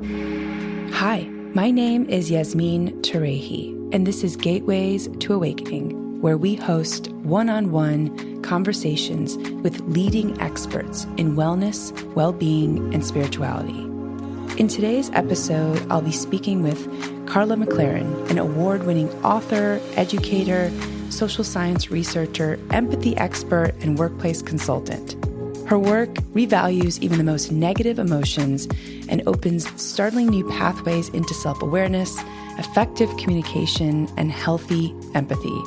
Hi, my name is Yasmin Turehi, and this is Gateways to Awakening, where we host one-on-one conversations with leading experts in wellness, well-being, and spirituality. In today's episode, I'll be speaking with Karla McLaren, an award-winning author, educator, social science researcher, empathy expert, and workplace consultant. Her work revalues even the most negative emotions and opens startling new pathways into self-awareness, effective communication, and healthy empathy.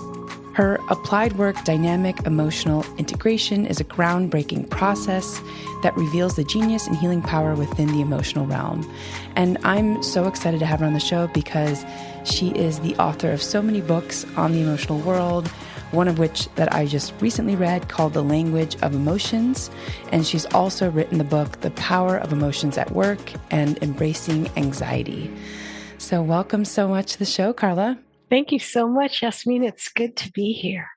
Her applied work, Dynamic Emotional Integration, is a groundbreaking process that reveals the genius and healing power within the emotional realm. And I'm so excited to have her on the show because she is the author of so many books on the emotional world, one of which that I just recently read called The Language of Emotions. And she's also written the book, The Power of Emotions at Work and Embracing Anxiety. So welcome so much to the show, Karla. Thank you so much, Yasmin. It's good to be here.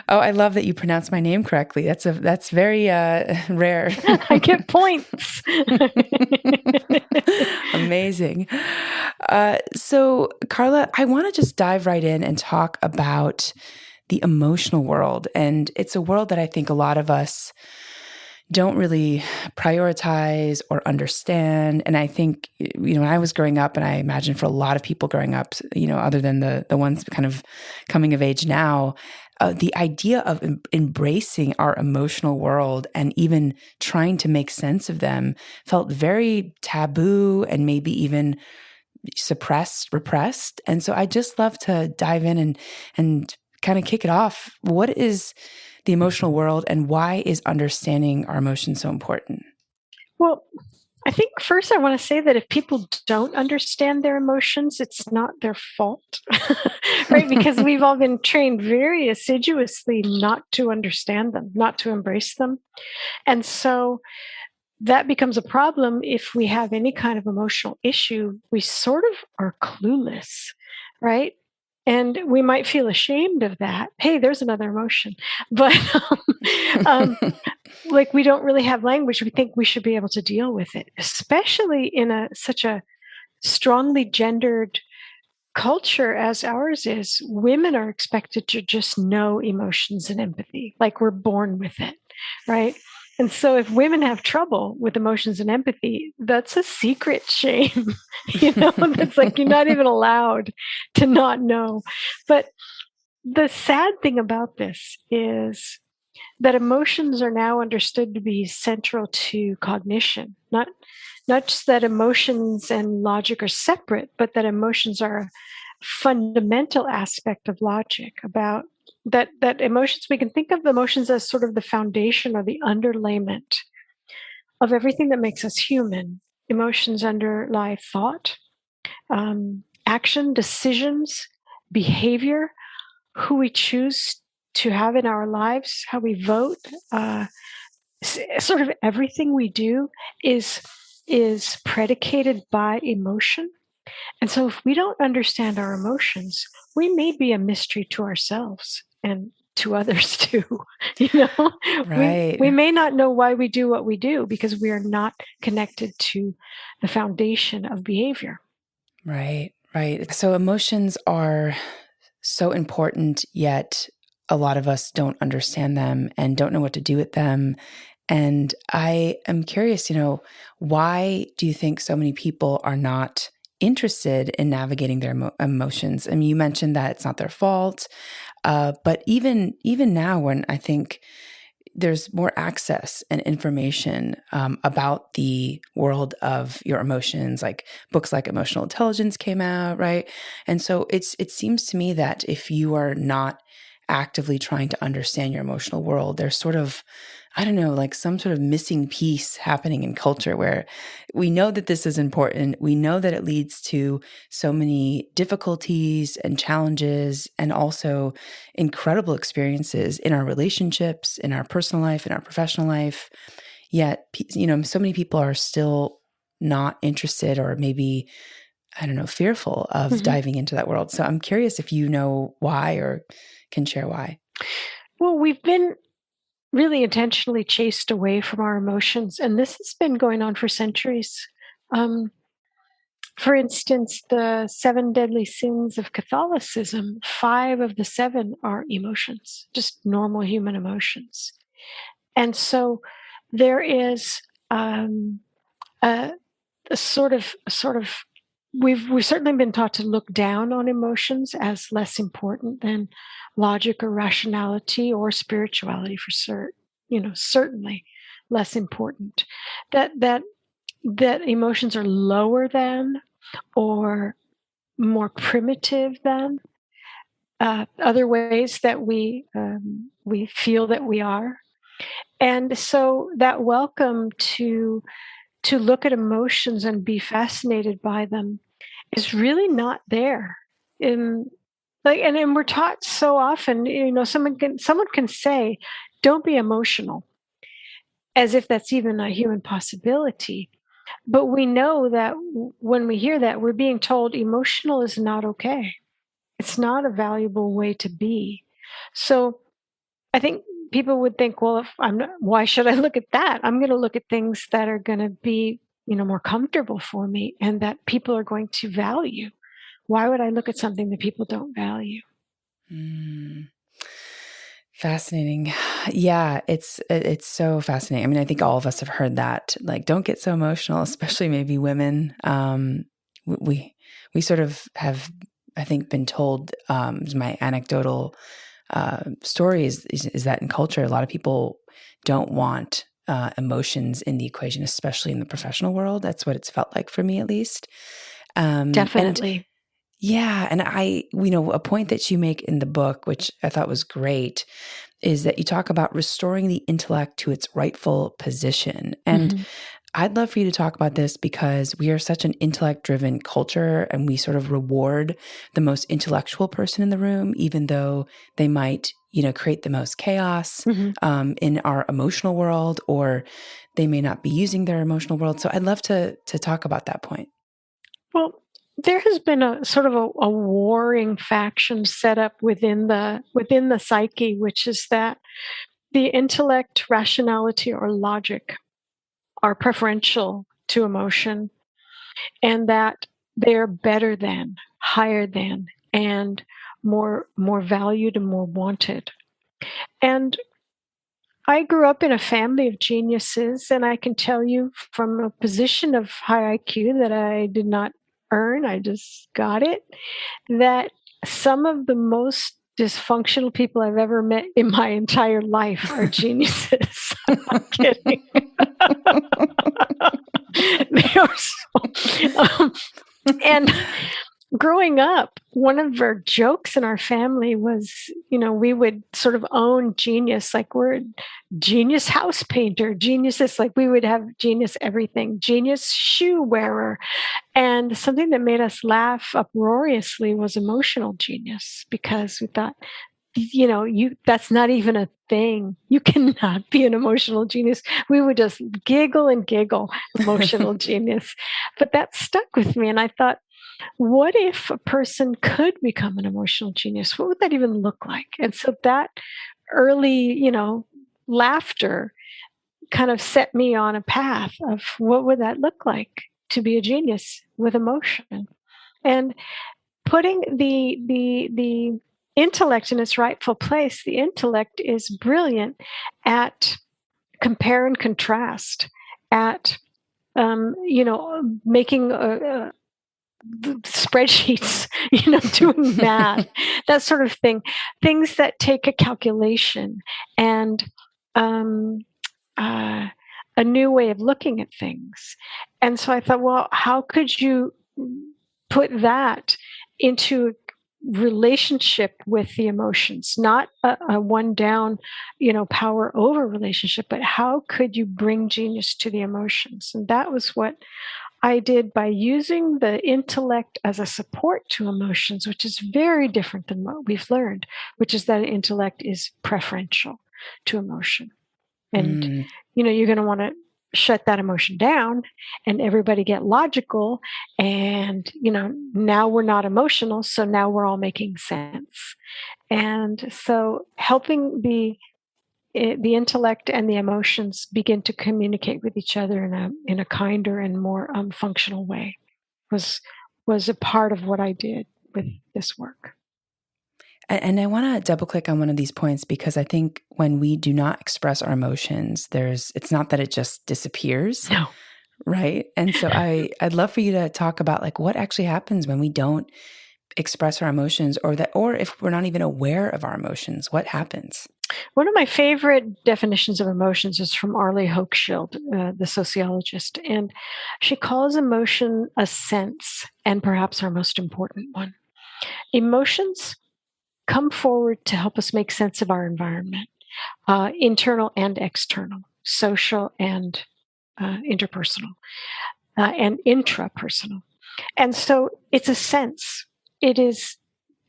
Oh, I love that you pronounce my name correctly. That's very rare. I get points. Amazing. So, Karla, I want to just dive right in and talk about the emotional world. And it's a world that I think a lot of us don't really prioritize or understand. And I think, when I was growing up, and I imagine for a lot of people growing up, other than the ones kind of coming of age now, the idea of embracing our emotional world and even trying to make sense of them felt very taboo and maybe even suppressed, repressed. And so I just love to dive in and kind of kick it off. What is the emotional world and why is understanding our emotions so important? Well, I think first I want to say that if people don't understand their emotions, it's not their fault, right? Because we've all been trained very assiduously not to understand them, not to embrace them. And so that becomes a problem if we have any kind of emotional issue. We sort of are clueless, right? And we might feel ashamed of that. Hey, there's another emotion. But like we don't really have language. We think we should be able to deal with it, especially in such a strongly gendered culture as ours is. Women are expected to just know emotions and empathy, like we're born with it, right? And so if women have trouble with emotions and empathy, that's a secret shame. That's like you're not even allowed to not know. But the sad thing about this is that emotions are now understood to be central to cognition. Not just that emotions and logic are separate, but that emotions are a fundamental aspect of logic. About that emotions, we can think of emotions as sort of the foundation or the underlayment of everything that makes us human. Emotions underlie thought, action, decisions, behavior, who we choose to have in our lives, how we vote, sort of everything we do is predicated by emotion. And so if we don't understand our emotions, we may be a mystery to ourselves and to others too. Right. We may not know why we do what we do because we are not connected to the foundation of behavior. Right. So emotions are so important, yet a lot of us don't understand them and don't know what to do with them. And I am curious, why do you think so many people are not interested in navigating their emotions? I mean, you mentioned that it's not their fault, but even now, when I think there's more access and information about the world of your emotions, like books like Emotional Intelligence came out, right? And so it seems to me that if you are not actively trying to understand your emotional world, there's sort of, I don't know, like some sort of missing piece happening in culture where we know that this is important. We know that it leads to so many difficulties and challenges and also incredible experiences in our relationships, in our personal life, in our professional life. Yet, so many people are still not interested or maybe, I don't know, fearful of diving into that world. So I'm curious if you know why or can share why. Well, we've been really intentionally chased away from our emotions, and this has been going on for centuries. For instance, the 7 deadly sins of Catholicism, 5 of the 7 are emotions, just normal human emotions. And so there is a sort of we've certainly been taught to look down on emotions as less important than logic or rationality or spirituality for certainly less important. That emotions are lower than or more primitive than other ways that we feel that we are. And so that welcome to look at emotions and be fascinated by them is really not there. In and we're taught so often, someone can say, "Don't be emotional," as if that's even a human possibility. But we know that when we hear that, we're being told emotional is not okay. It's not a valuable way to be. So I think people would think, well, if I'm not, why should I look at that? I'm going to look at things that are going to be, more comfortable for me and that people are going to value. Why would I look at something that people don't value? Mm. Fascinating. Yeah, it's so fascinating. I mean, I think all of us have heard that, like, don't get so emotional, especially maybe women. We sort of have, I think, been told, my anecdotal story is that in culture, a lot of people don't want emotions in the equation, especially in the professional world. That's what it's felt like for me, at least. And Definitely. yeah, and a point that you make in the book, which I thought was great, is that you talk about restoring the intellect to its rightful position. And Hmm. I'd love for you to talk about this because we are such an intellect driven culture and we sort of reward the most intellectual person in the room, even though they might, create the most chaos Hmm. in our emotional world, or they may not be using their emotional world. So I'd love to talk about that point. Well, there has been a sort of a warring faction set up within the psyche, which is that the intellect, rationality, or logic are preferential to emotion, and that they're better than, higher than, and more valued and more wanted. And I grew up in a family of geniuses, and I can tell you from a position of high IQ that I did not earn, I just got it, that some of the most dysfunctional people I've ever met in my entire life are geniuses. I'm not kidding. They are and growing up, one of our jokes in our family was, we would sort of own genius, like we're genius house painter, geniuses, like we would have genius everything, genius shoe wearer. And something that made us laugh uproariously was emotional genius, because we thought, that's not even a thing. You cannot be an emotional genius. We would just giggle and giggle, emotional genius. But that stuck with me. And I thought, what if a person could become an emotional genius? What would that even look like? And so that early, laughter kind of set me on a path of what would that look like to be a genius with emotion, and putting the intellect in its rightful place. The intellect is brilliant at compare and contrast, at making spreadsheets, doing math, that sort of thing, things that take a calculation and um, uh, a new way of looking at things. And so I thought, well, how could you put that into relationship with the emotions, not a one down, power over relationship, but how could you bring genius to the emotions? And that was what I did by using the intellect as a support to emotions, which is very different than what we've learned, which is that intellect is preferential to emotion. And, Mm. you're going to want to shut that emotion down and everybody get logical. And, now we're not emotional. So now we're all making sense. And so helping the the intellect and the emotions begin to communicate with each other in a kinder and more functional way was a part of what I did with this work. And I want to double click on one of these points, because I think when we do not express our emotions, it's not that it just disappears. No. Right. And so I'd love for you to talk about like what actually happens when we don't express our emotions, or if we're not even aware of our emotions, what happens? One of my favorite definitions of emotions is from Arlie Hochschild, the sociologist, and she calls emotion a sense, and perhaps our most important one. Emotions come forward to help us make sense of our environment, internal and external, social and interpersonal, and intrapersonal. And so it's a sense. It is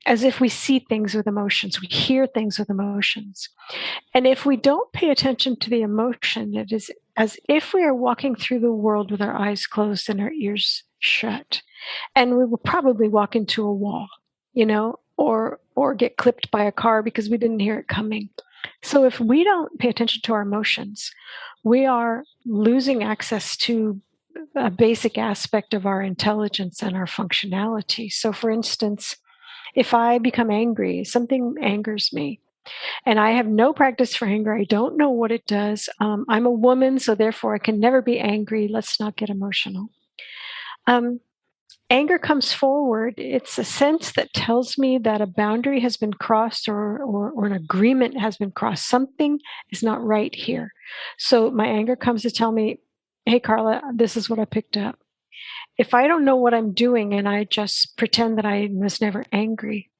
as if we see things with emotions, we hear things with emotions. And if we don't pay attention to the emotion, it is as if we are walking through the world with our eyes closed and our ears shut. And we will probably walk into a wall, or get clipped by a car because we didn't hear it coming. So if we don't pay attention to our emotions, we are losing access to a basic aspect of our intelligence and our functionality. So for instance, if I become angry, something angers me, and I have no practice for anger, I don't know what it does. I'm a woman, so therefore I can never be angry. Let's not get emotional. Anger comes forward. It's a sense that tells me that a boundary has been crossed, or an agreement has been crossed. Something is not right here. So my anger comes to tell me, hey, Karla, this is what I picked up. If I don't know what I'm doing and I just pretend that I was never angry,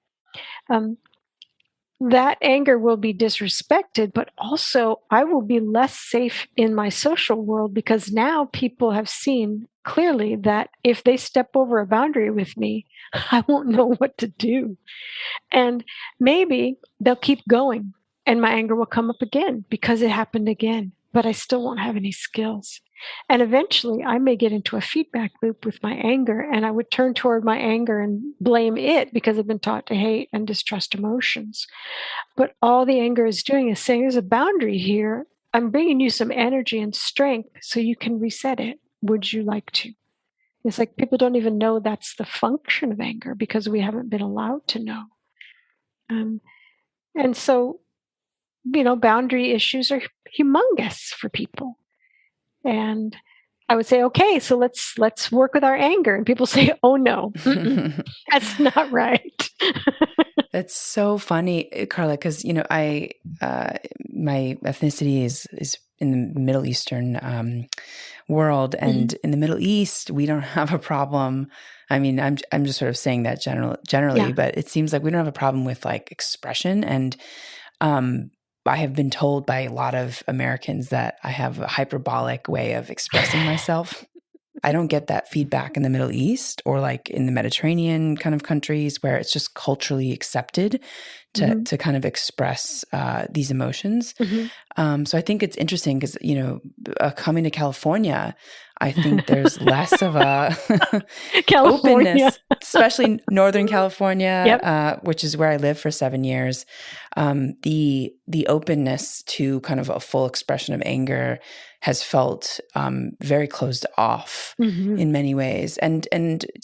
that anger will be disrespected, but also I will be less safe in my social world, because now people have seen clearly that if they step over a boundary with me, I won't know what to do. And maybe they'll keep going and my anger will come up again because it happened again, but I still won't have any skills. And eventually I may get into a feedback loop with my anger, and I would turn toward my anger and blame it because I've been taught to hate and distrust emotions. But all the anger is doing is saying, there's a boundary here. I'm bringing you some energy and strength so you can reset it. Would you like to? It's like people don't even know that's the function of anger because we haven't been allowed to know. And so, boundary issues are humongous for people. And I would say, okay, so let's work with our anger. And people say, oh no, that's not right. That's so funny, Karla, because I my ethnicity is in the Middle Eastern world, and in the Middle East we don't have a problem. I mean, I'm just sort of saying that generally, Yeah. but it seems like we don't have a problem with like expression. And I have been told by a lot of Americans that I have a hyperbolic way of expressing myself. I don't get that feedback in the Middle East or like in the Mediterranean kind of countries where it's just culturally accepted to kind of express these emotions. So I think it's interesting because, coming to California, I think there's less of a openness, especially Northern California, which is where I lived for 7 years. The openness to kind of a full expression of anger has felt very closed off in many ways. And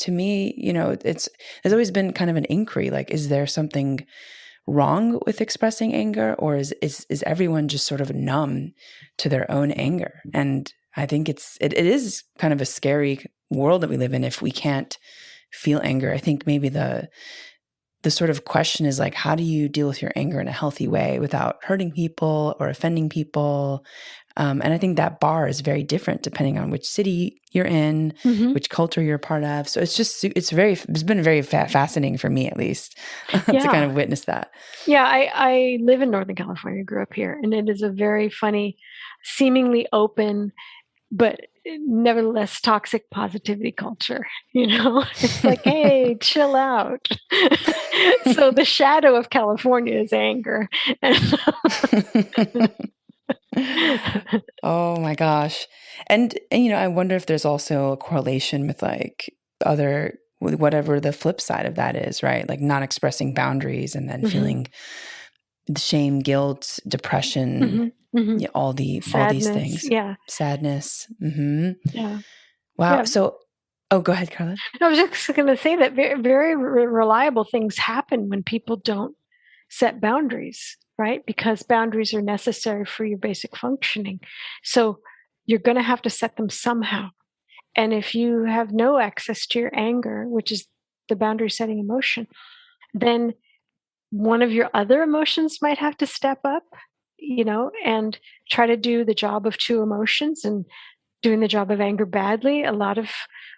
to me, there's always been kind of an inquiry, like, is there something wrong with expressing anger, or is everyone just sort of numb to their own anger? And I think it is kind of a scary world that we live in if we can't feel anger. I think maybe the sort of question is like, how do you deal with your anger in a healthy way without hurting people or offending people? And I think that bar is very different depending on which city you're in, which culture you're a part of. So it's been very fascinating for me, at least, to kind of witness that. Yeah, I live in Northern California, grew up here, and it is a very funny, seemingly open, but nevertheless toxic positivity culture. It's like, hey, chill out. So the shadow of California is anger. Oh my gosh. And I wonder if there's also a correlation with like whatever the flip side of that is, right? Like not expressing boundaries and then feeling shame, guilt, depression, Mm-hmm. Mm-hmm. all these Sadness. things, Yeah. sadness. Yeah. Wow. Yeah. So, oh, go ahead, Carla. I was just going to say that very, very reliable things happen when people don't set boundaries, right? Because boundaries are necessary for your basic functioning. So you're going to have to set them somehow. And if you have no access to your anger, which is the boundary setting emotion, then one of your other emotions might have to step up, and try to do the job of two emotions. And doing the job of anger badly, a lot of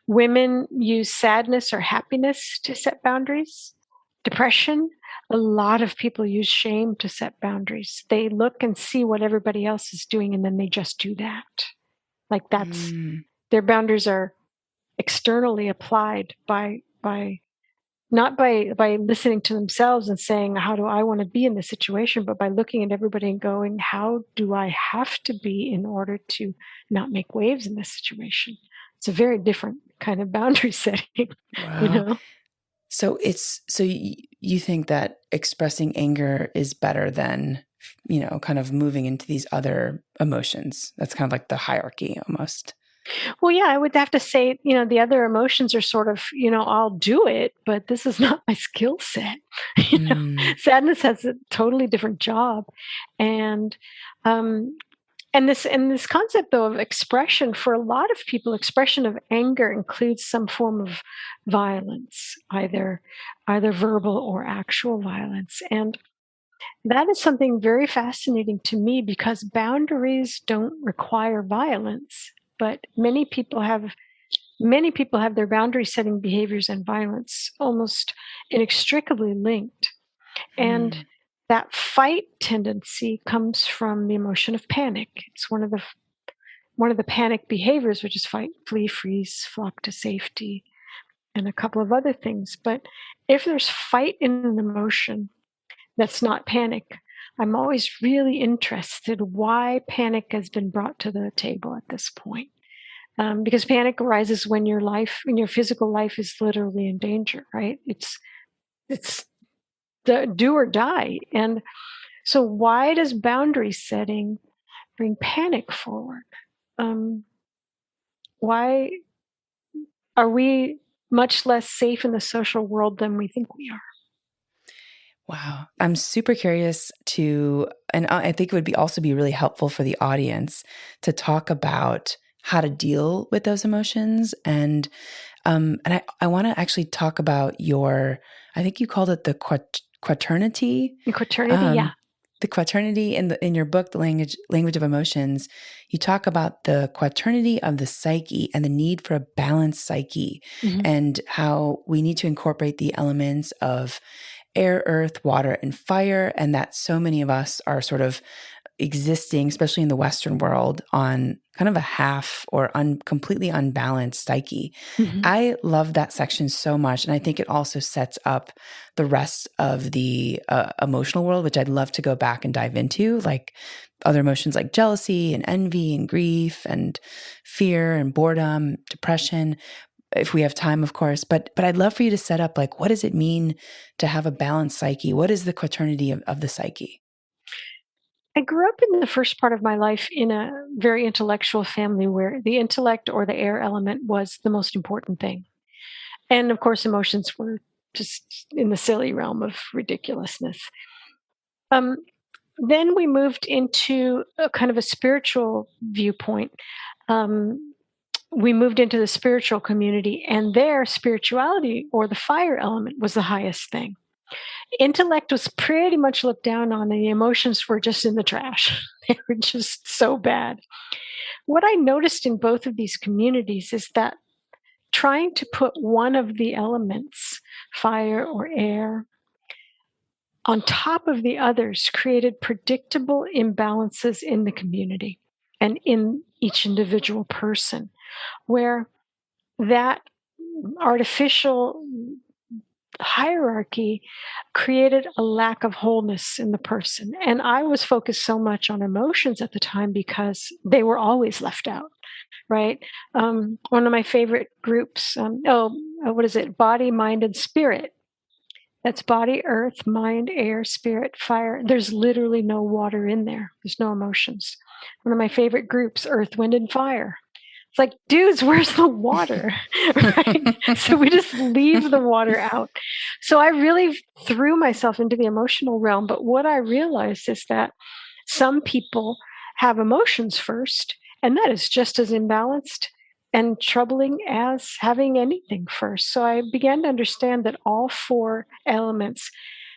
women use sadness or happiness to set boundaries. Depression, a lot of people use shame to set boundaries. They look and see what everybody else is doing, and then they just do that. Like that's Mm. their boundaries are externally applied by not by listening to themselves and saying, how do I want to be in this situation, but by looking at everybody and going, how do I have to be in order to not make waves in this situation? It's a very different kind of boundary setting, you Wow. know? So you think that expressing anger is better than, kind of moving into these other emotions. That's kind of like the hierarchy almost. Well, yeah, I would have to say, the other emotions are sort of, I'll do it, but this is not my skill set. Mm. Sadness has a totally different job. And, um, and this concept though of expression, for a lot of people, expression of anger includes some form of violence, either verbal or actual violence. And that is something very fascinating to me, because boundaries don't require violence, but many people have their boundary setting behaviors and violence almost inextricably linked. And Mm. that fight tendency comes from the emotion of panic. It's one of the panic behaviors, which is fight, flee, freeze, flock to safety, and a couple of other things. But if there's fight in an emotion that's not panic, I'm always really interested why panic has been brought to the table at this point. Because panic arises when your physical life is literally in danger, right? It's the do or die. And so why does boundary setting bring panic forward? Um, why are we much less safe in the social world than we think we are? Wow. I'm super curious and I think it would also be really helpful for the audience to talk about how to deal with those emotions. And I want to actually talk about I think you called it the quaternity. In quaternity, yeah. Um, the quaternity in your book, The Language of Emotions, you talk about the quaternity of the psyche and the need for a balanced psyche, Mm-hmm. and how we need to incorporate the elements of air, earth, water, and fire, and that so many of us are sort of existing, especially in the Western world, on kind of a half or completely unbalanced psyche. Mm-hmm. I love that section so much. And I think it also sets up the rest of the emotional world, which I'd love to go back and dive into, like other emotions like jealousy and envy and grief and fear and boredom, depression, if we have time, of course. But I'd love for you to set up, like, what does it mean to have a balanced psyche? What is the quaternity of the psyche? I grew up in the first part of my life in a very intellectual family where the intellect or the air element was the most important thing. And of course, emotions were just in the silly realm of ridiculousness. Um, then we moved into a kind of a spiritual viewpoint. Um, we moved into the spiritual community, and their spirituality or the fire element was the highest thing. Intellect was pretty much looked down on, and the emotions were just in the trash. They were just so bad. What I noticed in both of these communities is that trying to put one of the elements, fire or air, on top of the others created predictable imbalances in the community and in each individual person, where that artificial hierarchy created a lack of wholeness in the person. And I was focused so much on emotions at the time because they were always left out, right? One of my favorite groups, what is it? Body, Mind, and Spirit. That's body, earth, mind, air, spirit, fire. There's literally no water in there. There's no emotions. One of my favorite groups, Earth, Wind, and Fire. It's like, dudes, where's the water? Right? So we just leave the water out. So I really threw myself into the emotional realm. But what I realized is that some people have emotions first, and that is just as imbalanced and troubling as having anything first. So I began to understand that all four elements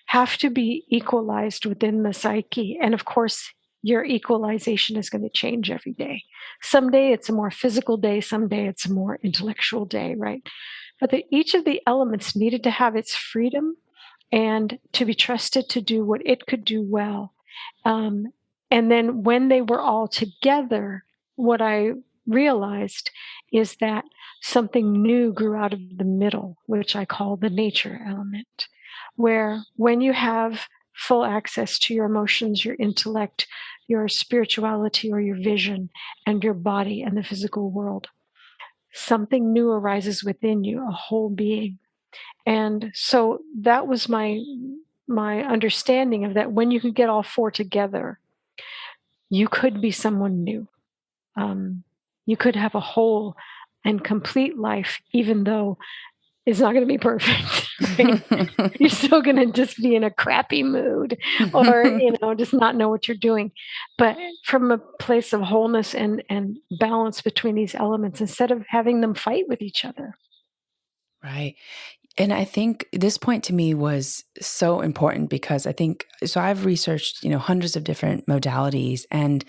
have to be equalized within the psyche. And of course, your equalization is going to change every day. Someday it's a more physical day, someday it's a more intellectual day, right? But that each of the elements needed to have its freedom and to be trusted to do what it could do well. Um, and then when they were all together, what I realized is that something new grew out of the middle, which I call the nature element, where when you have full access to your emotions, your intellect, your spirituality or your vision, and your body and the physical world, something new arises within you, a whole being. And so that was my understanding of that. When you could get all four together, you could be someone new. You could have a whole and complete life, even though it's not going to be perfect. Right? You're still going to just be in a crappy mood, or just not know what you're doing. But from a place of wholeness and balance between these elements, instead of having them fight with each other. Right. And I think this point to me was so important because I think, so I've researched, hundreds of different modalities. And,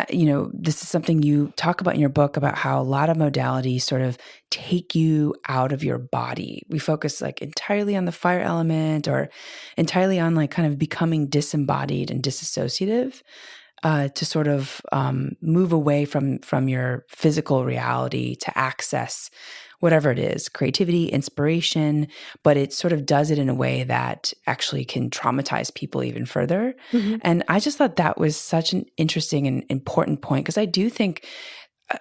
this is something you talk about in your book about how a lot of modalities sort of take you out of your body. We focus like entirely on the fire element or entirely on like kind of becoming disembodied and disassociative. To sort of move away from your physical reality to access whatever it is, creativity, inspiration, but it sort of does it in a way that actually can traumatize people even further. Mm-hmm. And I just thought that was such an interesting and important point because I do think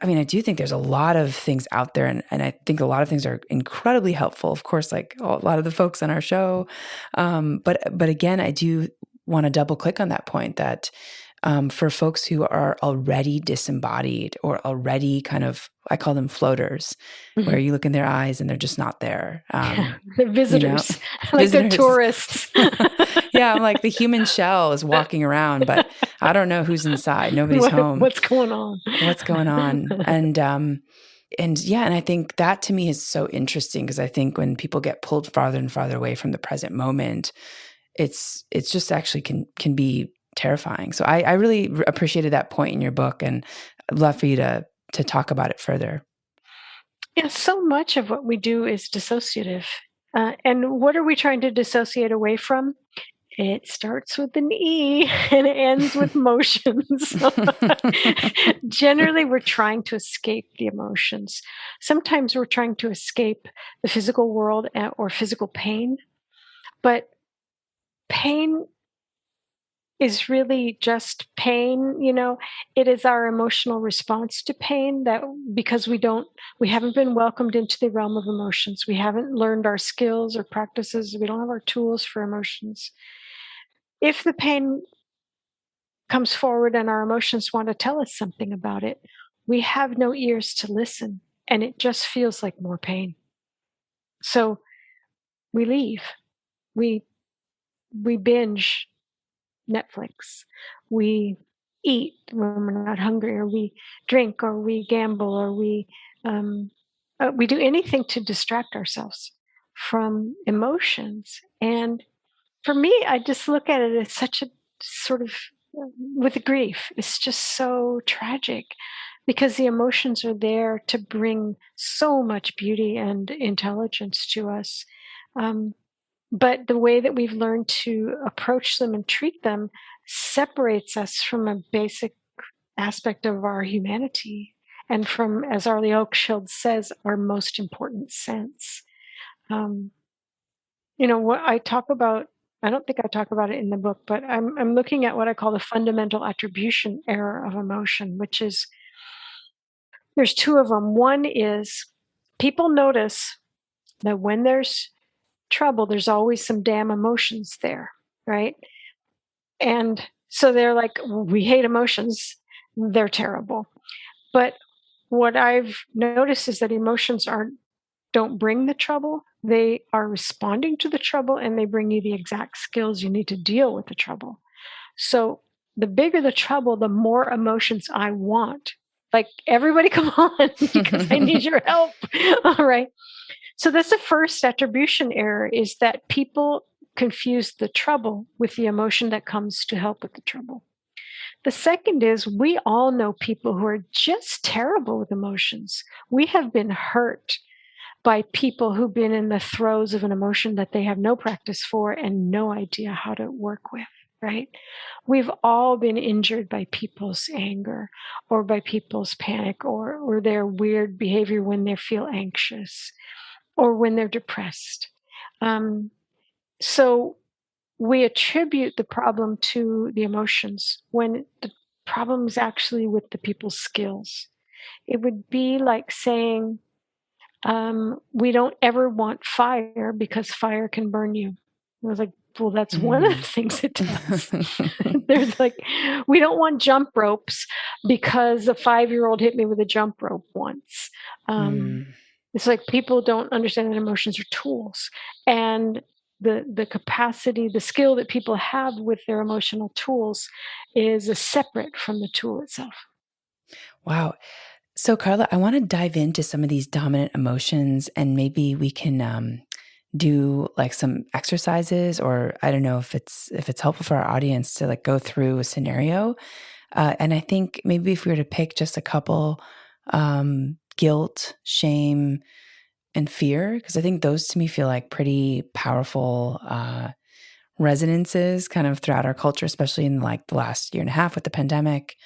there's a lot of things out there, and I think a lot of things are incredibly helpful. Of course, like a lot of the folks on our show, but again, I do want to double click on that point that for folks who are already disembodied or already kind of, I call them floaters, Mm-hmm. where you look in their eyes and they're just not there. They're visitors, like they're Visitors. tourists. Yeah, I'm like the human shell is walking around, but I don't know who's inside. Nobody's home. What's going on? What's going on? And I think that to me is so interesting because I think when people get pulled farther and farther away from the present moment, it's just actually can be terrifying. So I really appreciated that point in your book, and I'd love for you to talk about it further. Yeah, so much of what we do is dissociative. And what are we trying to dissociate away from? It starts with an E and it ends with motions. Generally, we're trying to escape the emotions. Sometimes we're trying to escape the physical world or physical pain. But pain is really just pain. It is our emotional response to pain that because we haven't been welcomed into the realm of emotions. We haven't learned our skills or practices. We don't have our tools for emotions. If the pain comes forward and our emotions want to tell us something about it, we have no ears to listen, and it just feels like more pain. So we leave. We binge Netflix. We eat when we're not hungry, or we drink, or we gamble, or we do anything to distract ourselves from emotions. And for me, I just look at it as such a sort of with grief. It's just so tragic because the emotions are there to bring so much beauty and intelligence to us. But the way that we've learned to approach them and treat them separates us from a basic aspect of our humanity and from, as Arlie Oakeshield says, our most important sense. What I talk about, I don't think I talk about it in the book, but I'm looking at what I call the fundamental attribution error of emotion, which is there's two of them. One is people notice that when there's trouble, there's always some damn emotions there, right? And so they're like, we hate emotions. They're terrible. But what I've noticed is that emotions don't bring the trouble. They are responding to the trouble, and they bring you the exact skills you need to deal with the trouble. So the bigger the trouble, the more emotions I want. Like, everybody come on, because I need your help. All right. So that's the first attribution error, is that people confuse the trouble with the emotion that comes to help with the trouble. The second is, we all know people who are just terrible with emotions. We have been hurt by people who've been in the throes of an emotion that they have no practice for and no idea how to work with, right? We've all been injured by people's anger, or by people's panic, or their weird behavior when they feel anxious, or when they're depressed. So we attribute the problem to the emotions when the problem is actually with the people's skills. It would be like saying, we don't ever want fire because fire can burn you. I was like, well, that's one of the things it does. There's like, we don't want jump ropes because a 5-year-old hit me with a jump rope once. It's like, people don't understand that emotions are tools, and the capacity, the skill that people have with their emotional tools is separate from the tool itself. Wow. So, Karla, I want to dive into some of these dominant emotions, and maybe we can do like some exercises, or I don't know if it's helpful for our audience to like go through a scenario. And I think maybe if we were to pick just a couple, guilt, shame, and fear, because I think those to me feel like pretty powerful resonances kind of throughout our culture, especially in like the last year and a half with the pandemic.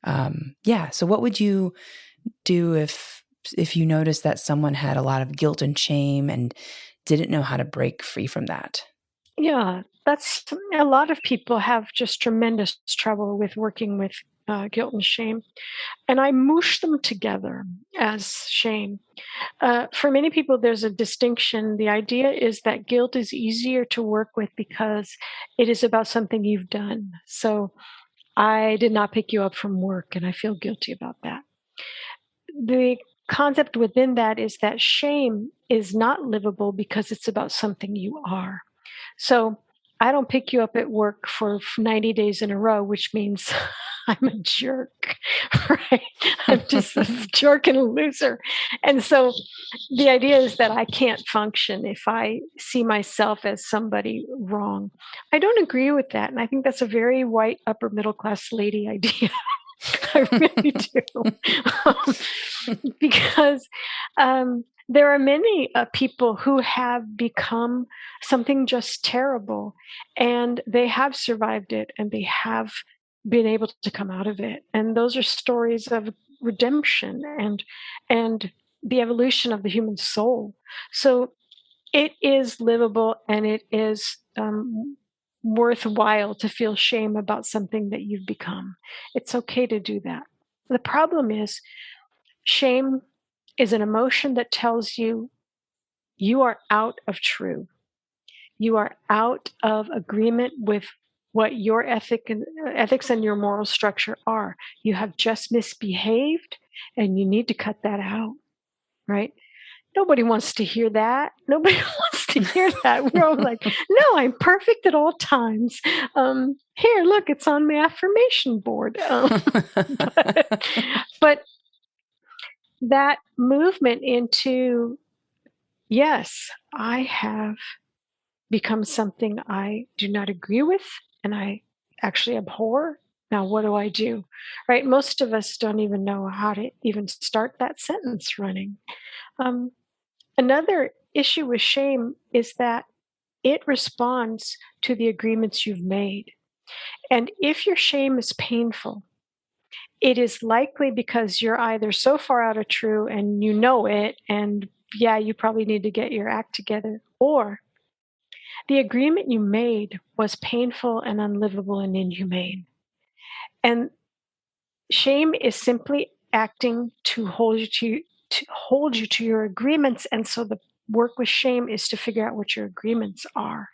Yeah. So what would you do if you noticed that someone had a lot of guilt and shame and didn't know how to break free from that? Yeah, that's a lot of people have just tremendous trouble with working with guilt and shame. And I moosh them together as shame. For many people, there's a distinction. The idea is that guilt is easier to work with because it is about something you've done. So, I did not pick you up from work, and I feel guilty about that. The concept within that is that shame is not livable because it's about something you are. So, I don't pick you up at work for 90 days in a row, which means I'm a jerk, right? I'm just a jerk and a loser. And so the idea is that I can't function if I see myself as somebody wrong. I don't agree with that. And I think that's a very white upper middle class lady idea. I really do. Because there are many people who have become something just terrible, and they have survived it, and they have been able to come out of it. And those are stories of redemption and the evolution of the human soul. So it is livable, and it is worthwhile to feel shame about something that you've become. It's okay to do that. The problem is, shame is an emotion that tells you you are out of true. You are out of agreement with what your ethics and your moral structure are. You have just misbehaved, and you need to cut that out, right? Nobody wants to hear that. Nobody wants to hear that. We're all like, no, I'm perfect at all times. Here, look, it's on my affirmation board. But that movement into, yes, I have become something I do not agree with, and I actually abhor. Now, what do I do? Right? Most of us don't even know how to even start that sentence running. Another issue with shame is that it responds to the agreements you've made. And if your shame is painful, it is likely because you're either so far out of true and you know it, and yeah, you probably need to get your act together, or the agreement you made was painful and unlivable and inhumane. And shame is simply acting to hold you to your agreements. And so the work with shame is to figure out what your agreements are.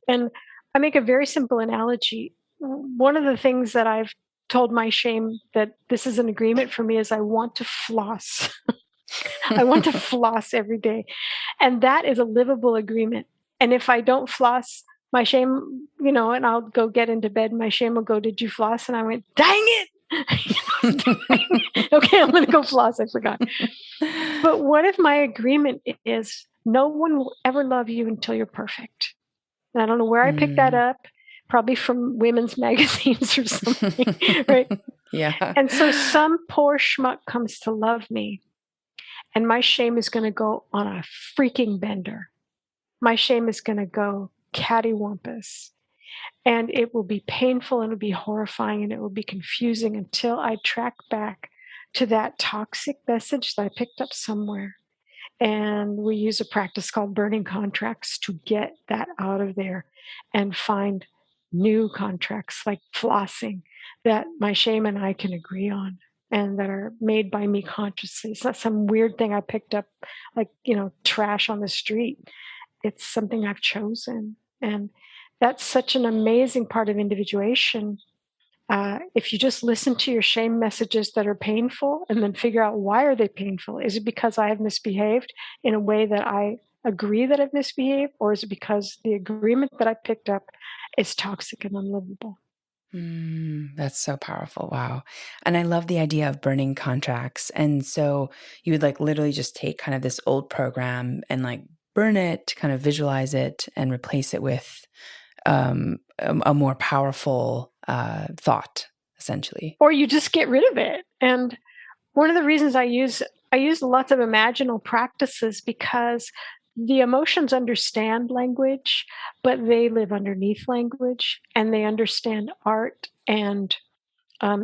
And I make a very simple analogy. One of the things that I've told my shame that this is an agreement for me is I want to floss. I want to floss every day. And that is a livable agreement. And if I don't floss, my shame, and I'll go get into bed, my shame will go, "Did you floss?" And I went, "Dang it." Okay, I'm going to go floss. I forgot. But what if my agreement is no one will ever love you until you're perfect? And I don't know where I picked that up, probably from women's magazines or something, right? Yeah. And so some poor schmuck comes to love me, and my shame is going to go on a freaking bender. My shame is going to go cattywampus. And it will be painful and it'll be horrifying and it will be confusing until I track back to that toxic message that I picked up somewhere. And we use a practice called burning contracts to get that out of there and find new contracts like flossing that my shame and I can agree on and that are made by me consciously. It's not some weird thing I picked up, like, trash on the street. It's something I've chosen. And that's such an amazing part of individuation. If you just listen to your shame messages that are painful and then figure out why are they painful, is it because I have misbehaved in a way that I agree that I've misbehaved, or is it because the agreement that I picked up is toxic and unlivable? That's so powerful. Wow. And I love the idea of burning contracts. And so you would like literally just take kind of this old program and like burn it, kind of visualize it and replace it with a more powerful thought, essentially. Or you just get rid of it. And one of the reasons I use lots of imaginal practices because the emotions understand language, but they live underneath language and they understand art and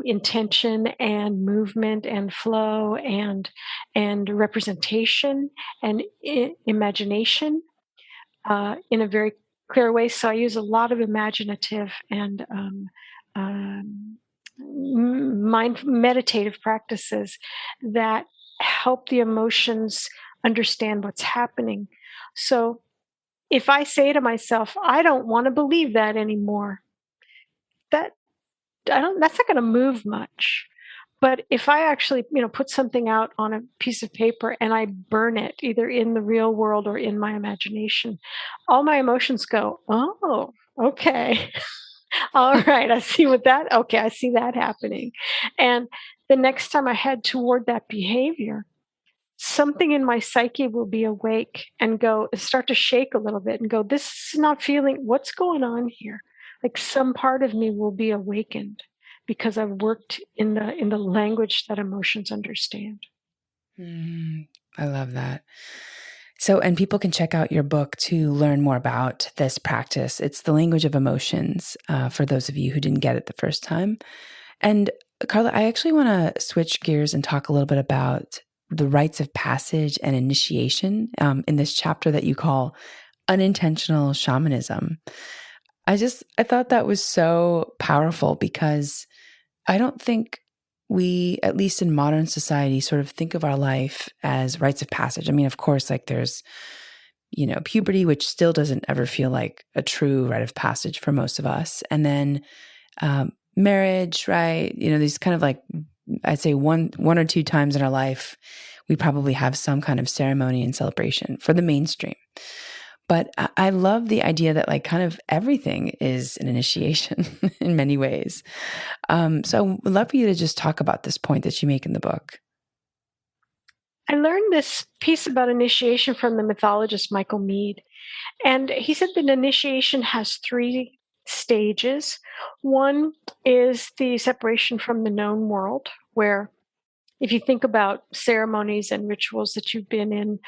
intention and movement and flow and representation and imagination in a very clear way. So I use a lot of imaginative and meditative practices that help the emotions understand what's happening. So if I say to myself, "I don't want to believe that anymore," that that's not going to move much. But if I actually, put something out on a piece of paper and I burn it either in the real world or in my imagination, all my emotions go, "Oh, okay." All right, I see I see that happening. And the next time I head toward that behavior, something in my psyche will be awake and start to shake a little bit and go, "This is not feeling, what's going on here?" Like some part of me will be awakened because I've worked in the language that emotions understand. I love that. So, and people can check out your book to learn more about this practice. It's The Language of Emotions, for those of you who didn't get it the first time. And Karla, I actually want to switch gears and talk a little bit about the rites of passage and initiation in this chapter that you call unintentional shamanism. I thought that was so powerful because I don't think we, at least in modern society, sort of think of our life as rites of passage. I mean, of course, like there's, puberty, which still doesn't ever feel like a true rite of passage for most of us. And then marriage, right? These kind of like, I'd say one or two times in our life, we probably have some kind of ceremony and celebration for the mainstream. But I love the idea that like kind of everything is an initiation in many ways. So I would love for you to just talk about this point that you make in the book. I learned this piece about initiation from the mythologist Michael Meade. And he said that initiation has three stages. One is the separation from the known world, where if you think about ceremonies and rituals that you've been in,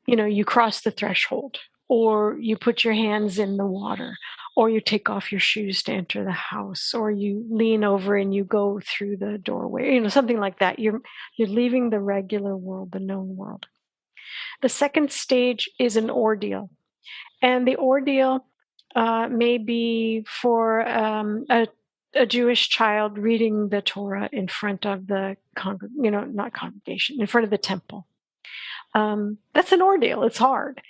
you cross the threshold, or you put your hands in the water, or you take off your shoes to enter the house, or you lean over and you go through the doorway, something like that. You're leaving the regular world, the known world. The second stage is an ordeal. And the ordeal may be for a Jewish child reading the Torah in front of the not congregation, in front of the temple, That's an ordeal. It's hard.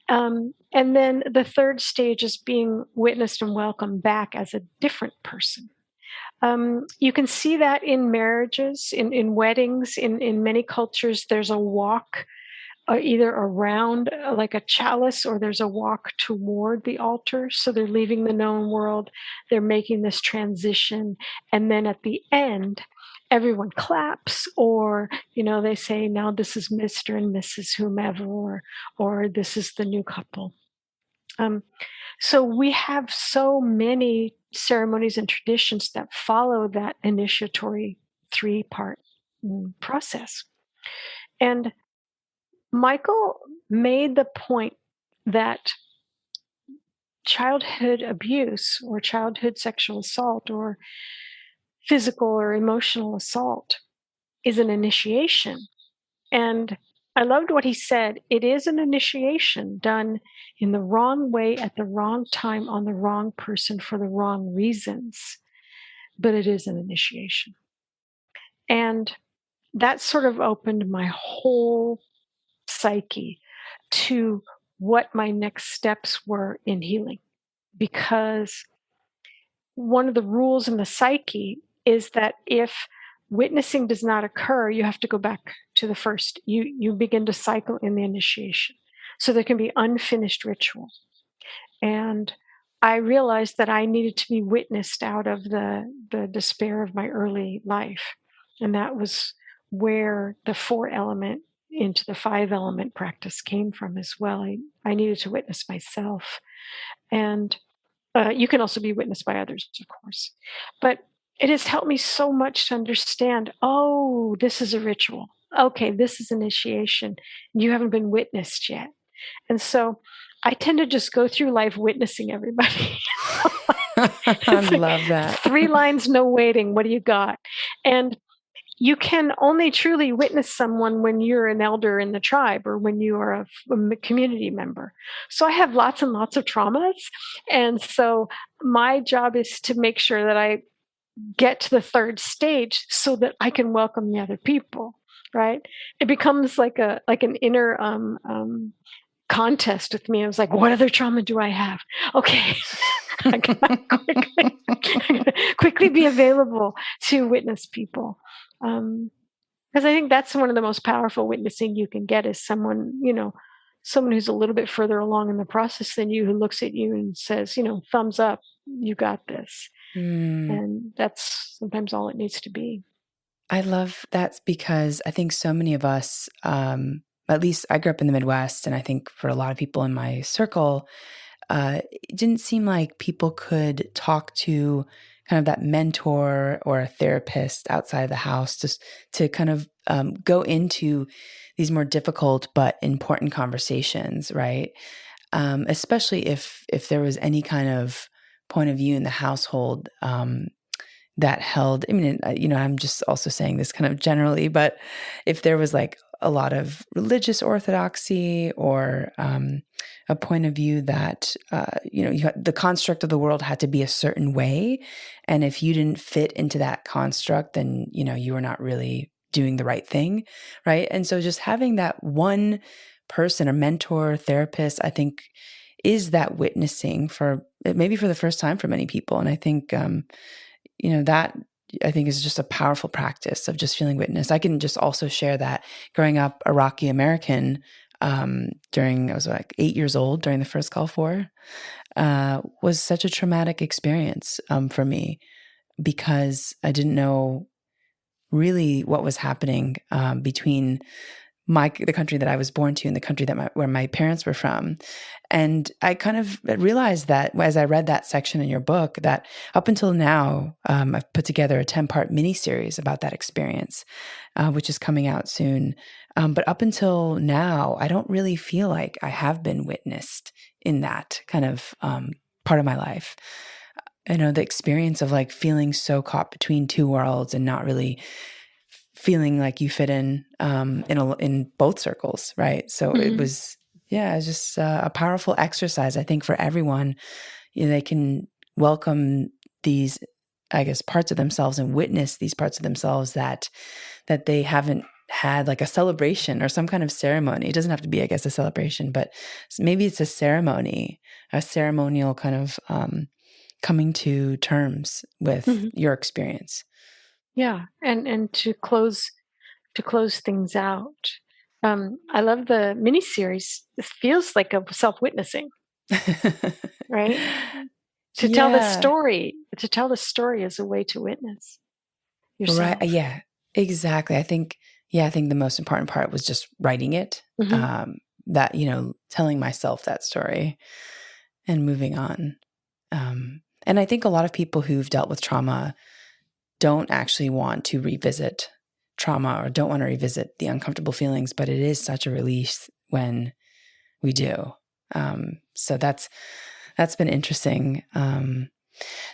And then the third stage is being witnessed and welcomed back as a different person. You can see that in marriages, in weddings, in many cultures. There's a walk either around like a chalice, or there's a walk toward the altar. So they're leaving the known world, they're making this transition, and then at the end, everyone claps, or they say, now this is Mr. and Mrs. whomever, or this is the new couple. So we have so many ceremonies and traditions that follow that initiatory 3-part process. And Michael made the point that childhood abuse or childhood sexual assault or physical or emotional assault is an initiation. And I loved what he said. It is an initiation done in the wrong way at the wrong time on the wrong person for the wrong reasons, but it is an initiation. And that sort of opened my whole psyche to what my next steps were in healing. Because one of the rules in the psyche is that if witnessing does not occur, you have to go back to the first. You begin to cycle in the initiation. So there can be unfinished ritual. And I realized that I needed to be witnessed out of the despair of my early life. And that was where the 4-element into the 5-element practice came from as well. I needed to witness myself. And you can also be witnessed by others, of course. But it has helped me so much to understand, oh, this is a ritual. Okay, this is initiation. You haven't been witnessed yet. And so I tend to just go through life witnessing everybody. I love that. 3 lines, no waiting. What do you got? And you can only truly witness someone when you're an elder in the tribe or when you are a community member. So I have lots and lots of traumas. And so my job is to make sure that I get to the 3rd stage so that I can welcome the other people, right? It becomes like an inner contest with me. I was like, what other trauma do I have? Okay. I gotta quickly be available to witness people. Because I think that's one of the most powerful witnessing you can get is someone who's a little bit further along in the process than you, who looks at you and says, thumbs up, you got this. And that's sometimes all it needs to be. I love that because I think so many of us, at least I grew up in the Midwest, and I think for a lot of people in my circle, it didn't seem like people could talk to kind of that mentor or a therapist outside of the house to kind of go into these more difficult but important conversations, right? Especially if there was any kind of point of view in the household that held, I mean, I'm just also saying this kind of generally, but if there was like a lot of religious orthodoxy or a point of view that, the construct of the world had to be a certain way. And if you didn't fit into that construct, then, you were not really doing the right thing. Right. And so just having that one person, a mentor, therapist, I think is that witnessing for maybe for the first time for many people. And I think, that I think is just a powerful practice of just feeling witnessed. I can just also share that growing up Iraqi American I was like 8 years old during the first Gulf War, was such a traumatic experience for me because I didn't know really what was happening between the country that I was born to and the country where my parents were from. And I kind of realized that as I read that section in your book, that up until now, I've put together a 10-part miniseries about that experience, which is coming out soon. But up until now, I don't really feel like I have been witnessed in that kind of part of my life. The experience of like feeling so caught between two worlds and not really feeling like you fit in both circles, right? So it was just a powerful exercise, I think, for everyone. They can welcome these, I guess, parts of themselves and witness these parts of themselves that they haven't had like a celebration or some kind of ceremony. It doesn't have to be, I guess, a celebration, but maybe it's a ceremony, a ceremonial kind of coming to terms with Mhm. your experience. Yeah, and to close things out. I love the miniseries. It feels like a self-witnessing, right? Yeah. To tell the story is a way to witness Right. yourself. Yeah, exactly. I think the most important part was just writing it. Hmm. That, telling myself that story and moving on. And I think a lot of people who've dealt with trauma don't actually want to revisit trauma or don't want to revisit the uncomfortable feelings, but it is such a release when we do. So that's been interesting.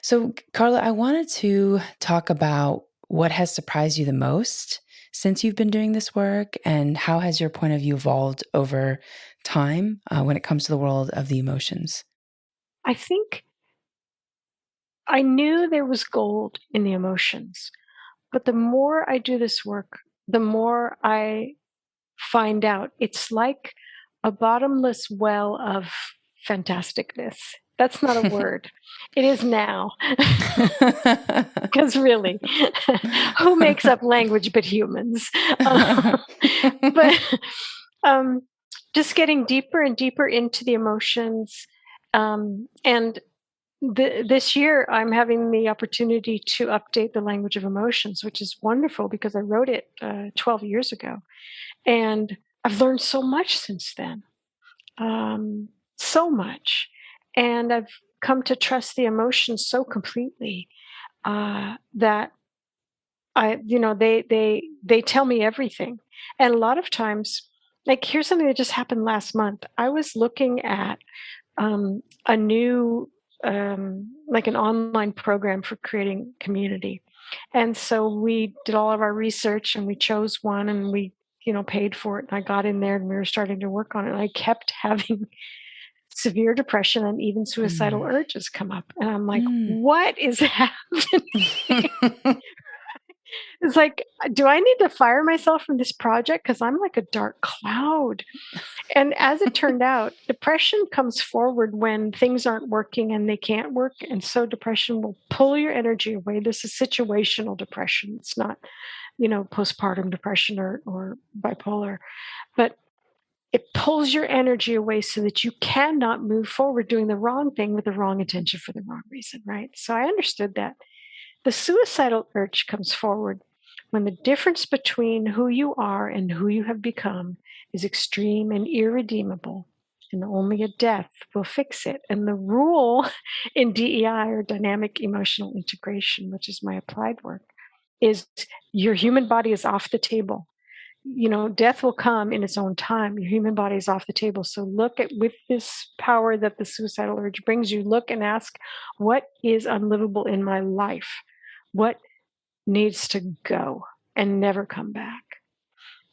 So Karla, I wanted to talk about what has surprised you the most since you've been doing this work, and how has your point of view evolved over time when it comes to the world of the emotions? I think I knew there was gold in the emotions, but the more I do this work, the more I find out it's like a bottomless well of fantasticness. That's not a word. It is now. Because really, who makes up language but humans? But um, just getting deeper and deeper into the emotions. And this year, I'm having the opportunity to update the language of emotions, which is wonderful because I wrote it 12 years ago. And I've learned so much since then, so much. And I've come to trust the emotions so completely that they tell me everything. And a lot of times, like here's something that just happened last month. I was looking at a new like an online program for creating community, and so we did all of our research and we chose one and we paid for it, and I got in there and we were starting to work on it, and I kept having severe depression and even suicidal Mm. urges come up, and I'm like, Mm. what is happening? It's like, do I need to fire myself from this project because I'm like a dark cloud? And as it turned out, depression comes forward when things aren't working and they can't work. And so depression will pull your energy away. This is situational depression. It's not, postpartum depression or bipolar, but it pulls your energy away so that you cannot move forward doing the wrong thing with the wrong intention for the wrong reason, right? So I understood that. The suicidal urge comes forward when the difference between who you are and who you have become is extreme and irredeemable, and only a death will fix it. And the rule in DEI, or dynamic emotional integration, which is my applied work, is your human body is off the table. Death will come in its own time. Your human body is off the table. So look at, with this power that the suicidal urge brings you, look and ask, what is unlivable in my life? What needs to go and never come back?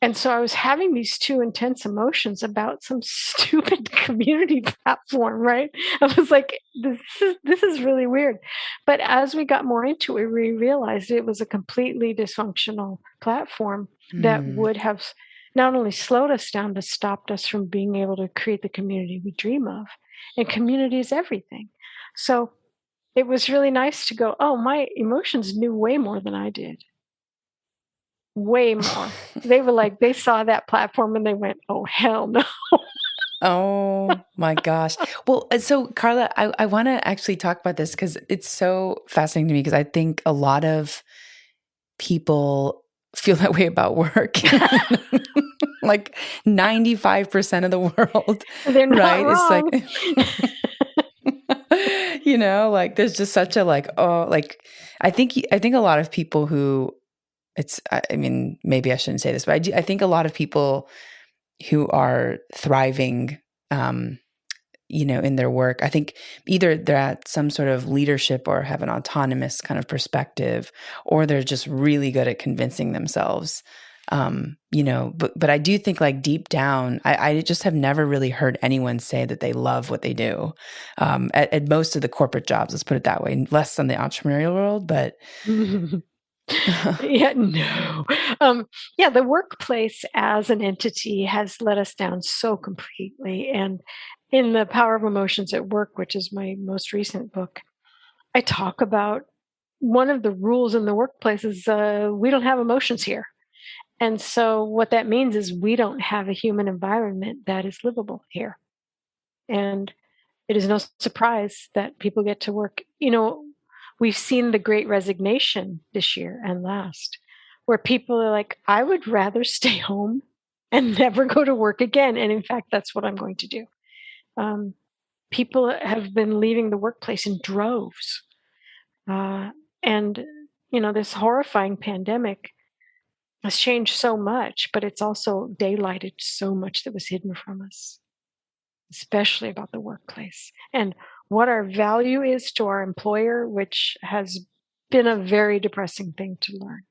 And so I was having these two intense emotions about some stupid community platform, right? I was like, this is really weird. But as we got more into it, we realized it was a completely dysfunctional platform that Mm. would have not only slowed us down, but stopped us from being able to create the community we dream of. And community is everything. So it was really nice to go, oh, my emotions knew way more than I did. Way more. They were like, they saw that platform and they went, oh, hell no. Oh my gosh. Well, so Karla, I want to actually talk about this because it's so fascinating to me, because I think a lot of people feel that way about work. Like 95% of the world, They're not right? It's like, wrong. like there's just such a like, oh, like I think a lot of people who I mean, maybe I shouldn't say this, but I think a lot of people who are thriving, in their work, I think either they're at some sort of leadership or have an autonomous kind of perspective, or they're just really good at convincing themselves. But I do think, like, deep down, I just have never really heard anyone say that they love what they do. At most of the corporate jobs, let's put it that way, less than the entrepreneurial world, but Yeah, no. Yeah, the workplace as an entity has let us down so completely. And in The Power of Emotions at Work, which is my most recent book, I talk about one of the rules in the workplace is we don't have emotions here. And so what that means is we don't have a human environment that is livable here. And it is no surprise that people get to work. We've seen the great resignation this year and last, where people are like, I would rather stay home and never go to work again. And in fact, that's what I'm going to do. Um, People have been leaving the workplace in droves. And, this horrifying pandemic has changed so much, but it's also daylighted so much that was hidden from us, especially about the workplace and what our value is to our employer, which has been a very depressing thing to learn.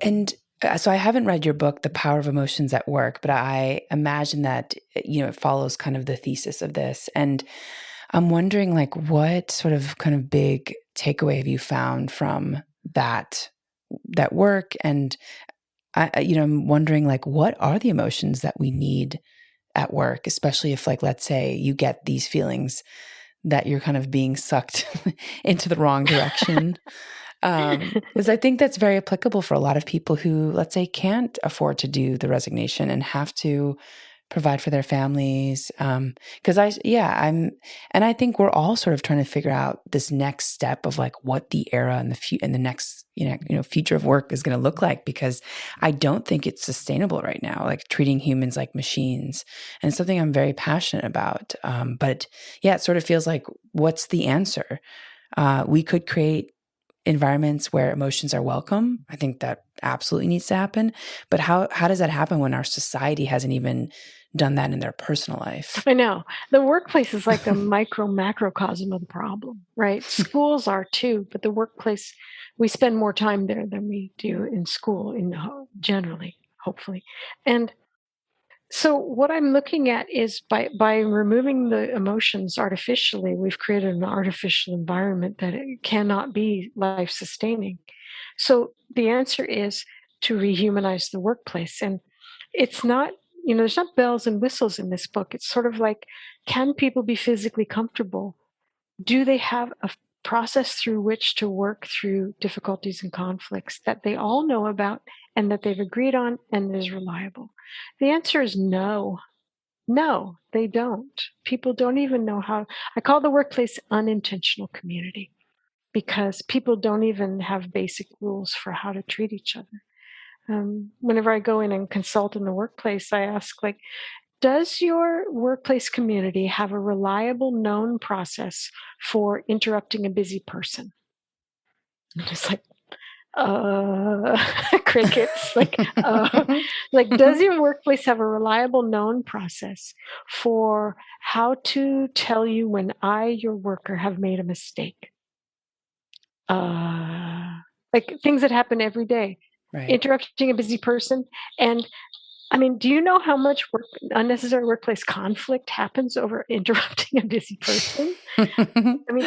And so I haven't read your book, The Power of Emotions at Work, but I imagine that, it follows kind of the thesis of this. And I'm wondering, like, what sort of kind of big takeaway have you found from that work? And I'm wondering, like, what are the emotions that we need at work, especially if, like, let's say you get these feelings that you're kind of being sucked into the wrong direction. Because I think that's very applicable for a lot of people who, let's say, can't afford to do the resignation and have to provide for their families. And I think we're all sort of trying to figure out this next step of like what the era and the next, future of work is going to look like, because I don't think it's sustainable right now, like treating humans like machines. And it's something I'm very passionate about. But yeah, it sort of feels like, what's the answer? We could create environments where emotions are welcome. I think that absolutely needs to happen. But how does that happen when our society hasn't even done that in their personal life? I know. The workplace is like a micro macrocosm of the problem, right? Schools are too, but the workplace, we spend more time there than we do in school, generally, hopefully. And so what I'm looking at is by removing the emotions artificially, we've created an artificial environment that it cannot be life sustaining. So the answer is to rehumanize the workplace. And it's not, there's not bells and whistles in this book. It's sort of like, can people be physically comfortable? Do they have a process through which to work through difficulties and conflicts that they all know about and that they've agreed on and is reliable? The answer is no. No, they don't. People don't even know how. I call the workplace unintentional community because people don't even have basic rules for how to treat each other. Whenever I go in and consult in the workplace, I ask, like, does your workplace community have a reliable known process for interrupting a busy person? I'm just like, crickets. Like, does your workplace have a reliable known process for how to tell you when I, your worker, have made a mistake? Like things that happen every day, Right. interrupting a busy person. And I mean, do you know how much unnecessary workplace conflict happens over interrupting a busy person? I mean,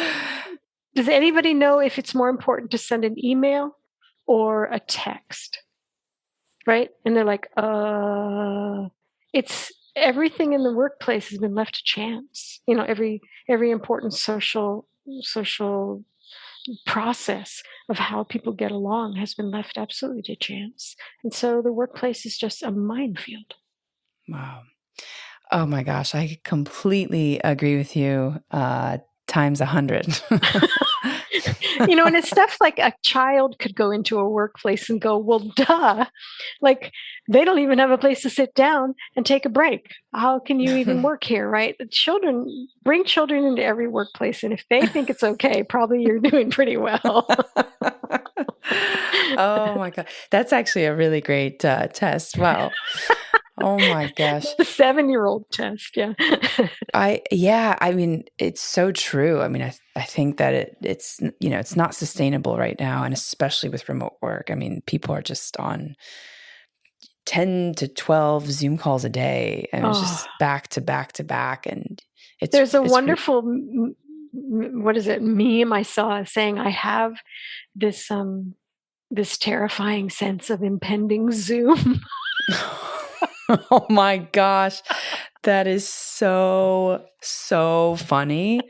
does anybody know if it's more important to send an email or a text? Right? And they're like, it's everything in the workplace has been left to chance. Every important social process of how people get along has been left absolutely to chance. And so the workplace is just a minefield. Wow. Oh my gosh, I completely agree with you, times 100. And it's stuff like a child could go into a workplace and go, well, duh. Like, they don't even have a place to sit down and take a break. How can you even work here, right? Bring children into every workplace. And if they think it's okay, probably you're doing pretty well. Oh my God. That's actually a really great test. Wow. Oh my gosh. The 7-year-old test. Yeah. I mean, it's so true. I mean, I think that it's not sustainable right now. And especially with remote work. I mean, people are just on 10 to 12 Zoom calls a day, and it's just back to back to back. And there's a wonderful, what is it, meme I saw saying, I have this this terrifying sense of impending doom. Oh my gosh. That is so, so funny.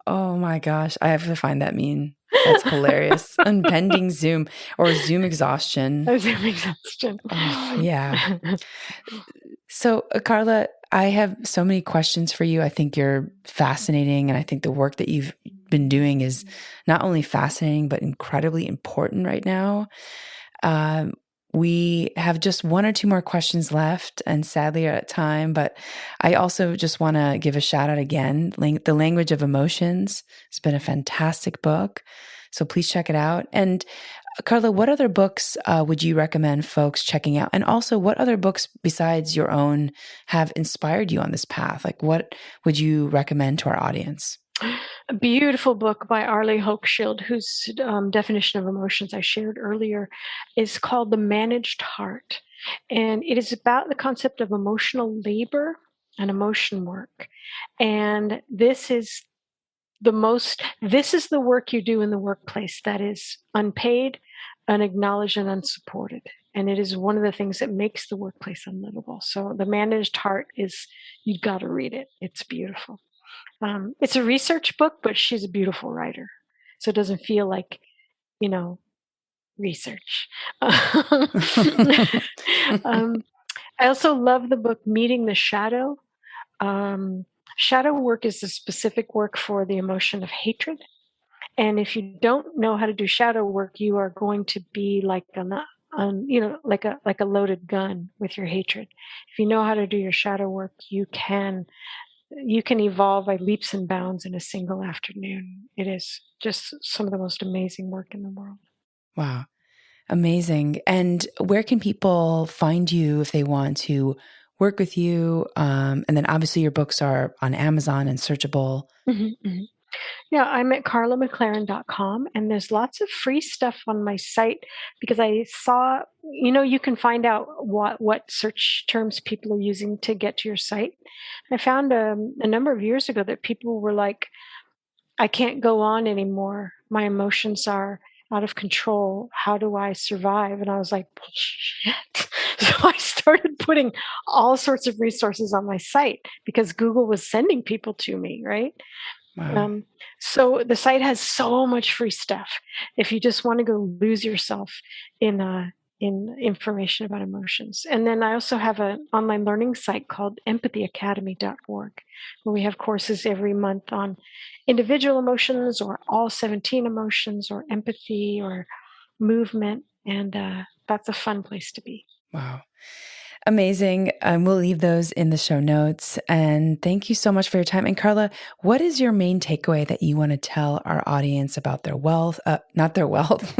Oh my gosh. I have to find that meme. That's hilarious. Impending Zoom or Zoom exhaustion. Zoom exhaustion. Oh, yeah. So, Karla, I have so many questions for you. I think you're fascinating. And I think the work that you've been doing is not only fascinating, but incredibly important right now. We have just one or two more questions left, and sadly are at time. But I also just want to give a shout out again. The Language of Emotions. It's been a fantastic book. So please check it out. And Karla, what other books would you recommend folks checking out? And also, what other books besides your own have inspired you on this path? Like, what would you recommend to our audience? A beautiful book by Arlie Hochschild, whose definition of emotions I shared earlier is called The Managed Heart. And it is about the concept of emotional labor and emotion work. And this is the work you do in the workplace that is unpaid, unacknowledged, and unsupported. And it is one of the things that makes the workplace unlivable. So The Managed Heart you've got to read it. It's beautiful. It's a research book, but she's a beautiful writer. So it doesn't feel like, research. I also love the book Meeting the Shadow. Shadow work is the specific work for the emotion of hatred. And if you don't know how to do shadow work, you are going to be like like a loaded gun with your hatred. If you know how to do your shadow work, you can evolve by leaps and bounds in a single afternoon. It is just some of the most amazing work in the world. Wow. Amazing. And where can people find you if they want to work with you? And then obviously your books are on Amazon and searchable. Mm-hmm, mm-hmm. Yeah, I'm at karlamclaren.com, and there's lots of free stuff on my site because I saw, you can find out what search terms people are using to get to your site. I found a number of years ago that people were like, I can't go on anymore. My emotions are out of control. How do I survive? And I was like, shit. So I started putting all sorts of resources on my site because Google was sending people to me, right? Wow. So the site has so much free stuff. If you just want to go lose yourself in information about emotions. And then I also have an online learning site called empathyacademy.org, where we have courses every month on individual emotions or all 17 emotions or empathy or movement. And that's a fun place to be. Wow. Amazing. We'll leave those in the show notes. And thank you so much for your time. And Karla, what is your main takeaway that you want to tell our audience about their wealth, not their wealth,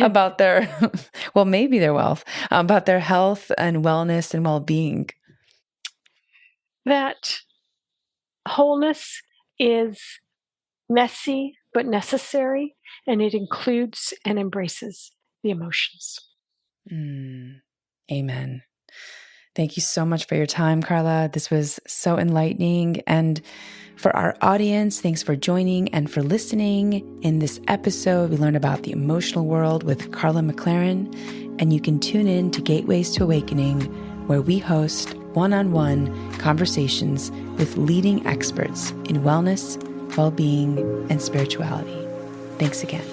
about their, well, maybe their wealth, about their health and wellness and well-being? That wholeness is messy but necessary, and it includes and embraces the emotions. Amen. Thank you so much for your time, Karla. This was so enlightening. And for our audience, thanks for joining and for listening. In this episode, we learned about the emotional world with Karla McLaren, and you can tune in to Gateways to Awakening, where we host one-on-one conversations with leading experts in wellness, well-being, and spirituality. Thanks again.